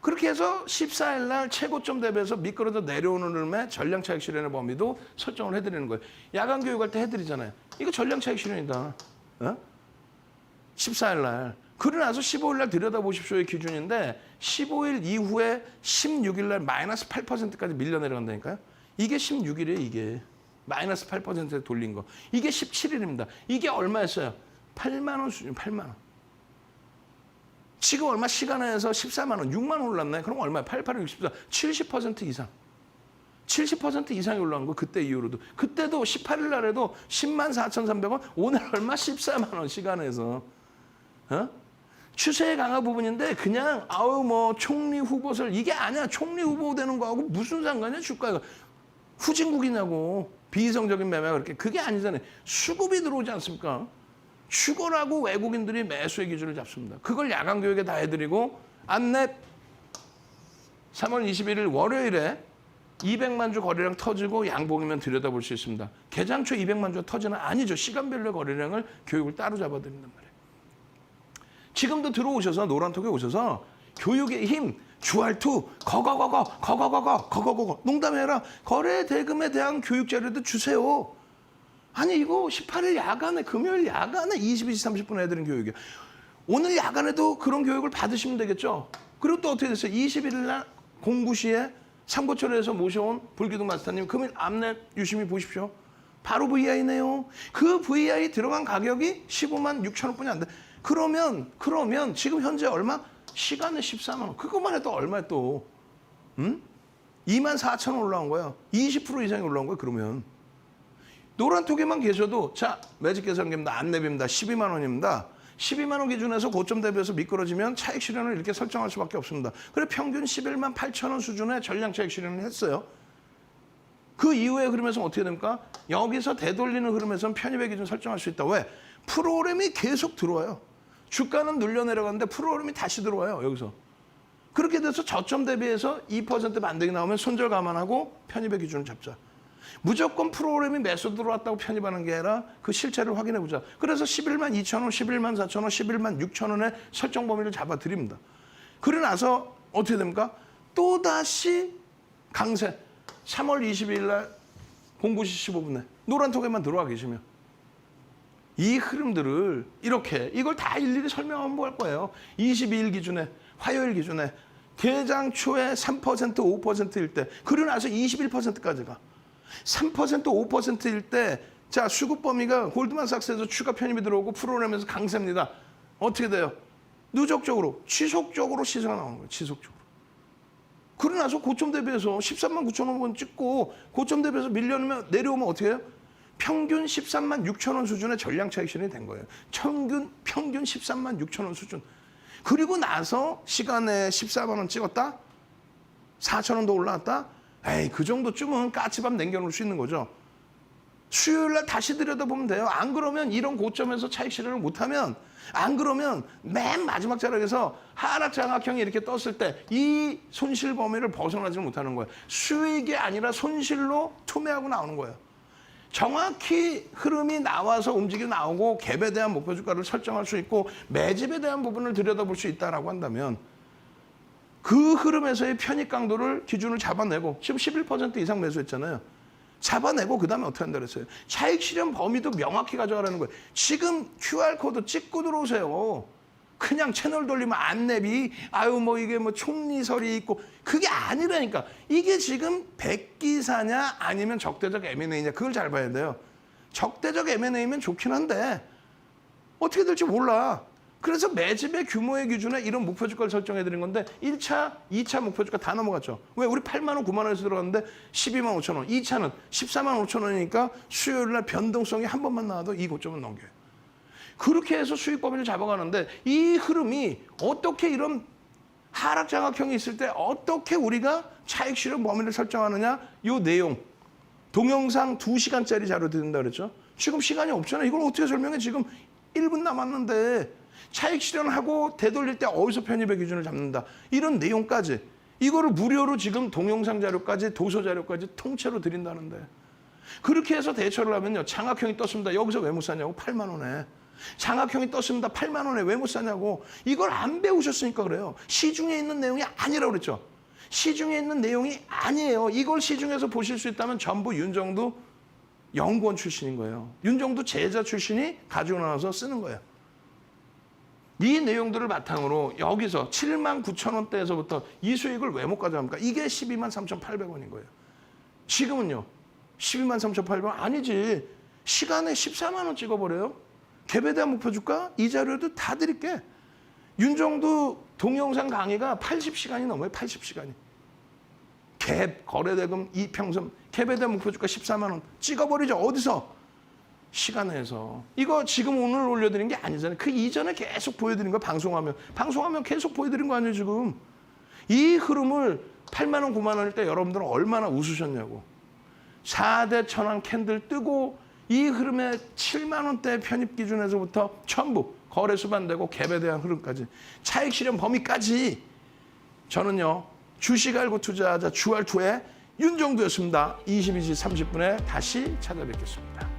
Speaker 1: 그렇게 해서 14일 날 최고점 대비해서 미끄러져 내려오는 흐름에 전량차익 실현의 범위도 설정을 해드리는 거예요. 야간 교육할 때 해드리잖아요. 이거 전량차익 실현이다. 14일 날. 그러고 나서 15일 날 들여다보십시오의 기준인데 15일 이후에 16일 날 마이너스 8%까지 밀려 내려간다니까요. 이게 16일이에요, 이게. 마이너스 8%에 돌린 거. 이게 17일입니다. 이게 얼마였어요? 8만 원 수준, 8만 원. 지금 얼마 시간에서 14만 원, 6만 원 올랐네. 그럼 얼마야? 88, 64, 70% 이상. 70% 이상이 올라간 거 그때 이후로도. 그때도 18일 날에도 10만 4,300원, 오늘 얼마? 14만 원 시간에서. 추세의 강화 부분인데 그냥 뭐 총리 후보설 이게 아니야. 총리 후보 되는 거하고 무슨 상관이야 주가가. 후진국이냐고. 비이성적인 매매가 그렇게. 그게 아니잖아요. 수급이 들어오지 않습니까? 추가라고 외국인들이 매수의 기준을 잡습니다. 그걸 야간 교육에 다 해드리고 안랩 3월 21일 월요일에 200만 주 거래량 터지고 양봉이면 들여다볼 수 있습니다. 개장초 200만 주가 터지는 아니죠. 시간별로 거래량을 교육을 따로 잡아드린단 말이에요. 지금도 들어오셔서 노란톡에 오셔서 교육의 힘, 주알투, 거거 농담해라. 거래 대금에 대한 교육 자료도 주세요. 아니 이거 18일 야간에 금요일 야간에 22시 30분에 해드린 교육이에요. 오늘 야간에도 그런 교육을 받으시면 되겠죠. 그리고 또 어떻게 됐어요? 21일 날 09시에 삼고철에서 모셔온 불기둥 마스터님 금일 암랩 유심히 보십시오. 바로 VI네요. 그 VI 들어간 가격이 15만 6천원 뿐이 안 돼. 그러면 지금 현재 얼마? 시간에 14만 원. 그것만 해도 얼마에 또 2만 4천 원 올라온 거예요. 20% 이상이 올라온 거예요. 그러면. 노란톡에만 계셔도 자 매직 계산기입니다. 안랩입니다. 12만 원입니다. 12만 원 기준에서 고점 대비해서 미끄러지면 차익 실현을 이렇게 설정할 수밖에 없습니다. 그래 평균 11만 8천 원 수준의 전량 차익 실현을 했어요. 그 이후의 흐름에서 어떻게 됩니까? 여기서 되돌리는 흐름에서는 편입의 기준 설정할 수 있다. 왜? 프로그램이 계속 들어와요. 주가는 눌려 내려가는데 프로그램이 다시 들어와요. 여기서. 그렇게 돼서 저점 대비해서 2% 반등이 나오면 손절 감안하고 편입의 기준을 잡자. 무조건 프로그램이 매수 들어왔다고 편입하는 게 아니라 그 실체를 확인해 보자. 그래서 11만 2천 원, 11만 4천 원, 11만 6천 원의 설정 범위를 잡아드립니다. 그러고 나서 어떻게 됩니까? 또다시 강세. 3월 22일 날 09시 15분에 노란톡에만 들어와 계시면 이 흐름들을 이렇게 이걸 다 일일이 설명하면 뭐 할 거예요. 22일 기준에 화요일 기준에 개장 초에 3% 5%일 때 그러고 나서 21%까지 가. 3% 5%일 때 자 수급 범위가 골드만삭스에서 추가 편입이 들어오고 프로그램에서 강세입니다. 어떻게 돼요? 누적적으로 지속적으로 시세가 나오는 거예요. 지속적으로. 그러고 나서 고점 대비해서 13만 9천 원 찍고 고점 대비해서 밀려오면 내려오면 어떻게 해요? 평균 13만 6천 원 수준의 전량 차익 실현이 된 거예요. 평균 13만 6천 원 수준. 그리고 나서 시간에 14만 원 찍었다? 4천 원 더 올라왔다? 에이, 그 정도쯤은 까치밥 남겨놓을 수 있는 거죠. 수요일 날 다시 들여다보면 돼요. 안 그러면 이런 고점에서 차익 실현을 못하면 안 그러면 맨 마지막 자락에서 하락 장악형이 이렇게 떴을 때 이 손실 범위를 벗어나지 못하는 거예요. 수익이 아니라 손실로 투매하고 나오는 거예요. 정확히 흐름이 나와서 움직이 나오고 갭에 대한 목표 주가를 설정할 수 있고 매집에 대한 부분을 들여다볼 수 있다라고 한다면 그 흐름에서의 편입 강도를 기준을 잡아내고 지금 11% 이상 매수했잖아요. 잡아내고 그다음에 어떻게 한다 그랬어요? 차익 실현 범위도 명확히 가져가라는 거예요. 지금 QR코드 찍고 들어오세요. 그냥 채널 돌리면 안내비, 아유 뭐 이게 뭐 총리설이 있고 그게 아니라니까. 이게 지금 백기사냐 아니면 적대적 M&A냐 그걸 잘 봐야 돼요. 적대적 M&A면 좋긴 한데 어떻게 될지 몰라. 그래서 매집의 규모의 기준에 이런 목표 주가를 설정해 드린 건데 1차, 2차 목표 주가 다 넘어갔죠. 왜? 우리 8만 원, 9만 원에서 들어갔는데 12만 5천 원. 2차는 14만 5천 원이니까 수요일 날 변동성이 한 번만 나와도 이 고점은 넘겨요. 그렇게 해서 수익 범위를 잡아가는데 이 흐름이 어떻게 이런 하락 장악형이 있을 때 어떻게 우리가 차익 실현 범위를 설정하느냐? 이 내용. 동영상 2시간짜리 자료 드린다 그랬죠. 지금 시간이 없잖아요. 이걸 어떻게 설명해? 지금 1분 남았는데 차익 실현하고 되돌릴 때 어디서 편입의 기준을 잡는다. 이런 내용까지. 이거를 무료로 지금 동영상 자료까지 도서 자료까지 통째로 드린다는데. 그렇게 해서 대처를 하면요. 장악형이 떴습니다. 여기서 왜 못 사냐고? 8만 원에. 장악형이 떴습니다. 8만 원에 왜 못 사냐고. 이걸 안 배우셨으니까 그래요. 시중에 있는 내용이 아니라고 그랬죠. 시중에 있는 내용이 아니에요. 이걸 시중에서 보실 수 있다면 전부 윤정두 연구원 출신인 거예요. 윤정두 제자 출신이 가지고 나와서 쓰는 거예요. 이 내용들을 바탕으로 여기서 7만 9천 원대에서부터 이 수익을 왜 못 가져갑니까? 이게 12만 3,800원인 거예요. 지금은요. 12만 3,800원 아니지. 시간에 14만 원 찍어버려요. 갭에 대한 목표 주가 이 자료도 다 드릴게. 윤정두 동영상 강의가 80시간이 넘어요. 80시간이. 갭, 거래대금, 이평선, 갭에 대한 목표 주가 14만 원 찍어버리죠. 어디서? 시간에서. 이거 지금 오늘 올려드린 게 아니잖아요. 그 이전에 계속 보여드린 거 방송하면 계속 보여드린 거 아니에요 지금. 이 흐름을 8만 원, 9만 원일 때 여러분들은 얼마나 웃으셨냐고. 4대 천왕 캔들 뜨고 이 흐름에 7만 원대 편입 기준에서부터 전부 거래 수반되고 갭에 대한 흐름까지 차익 실현 범위까지 저는요. 주식 알고 투자하자 주알2의 윤정두였습니다. 22시 30분에 다시 찾아뵙겠습니다.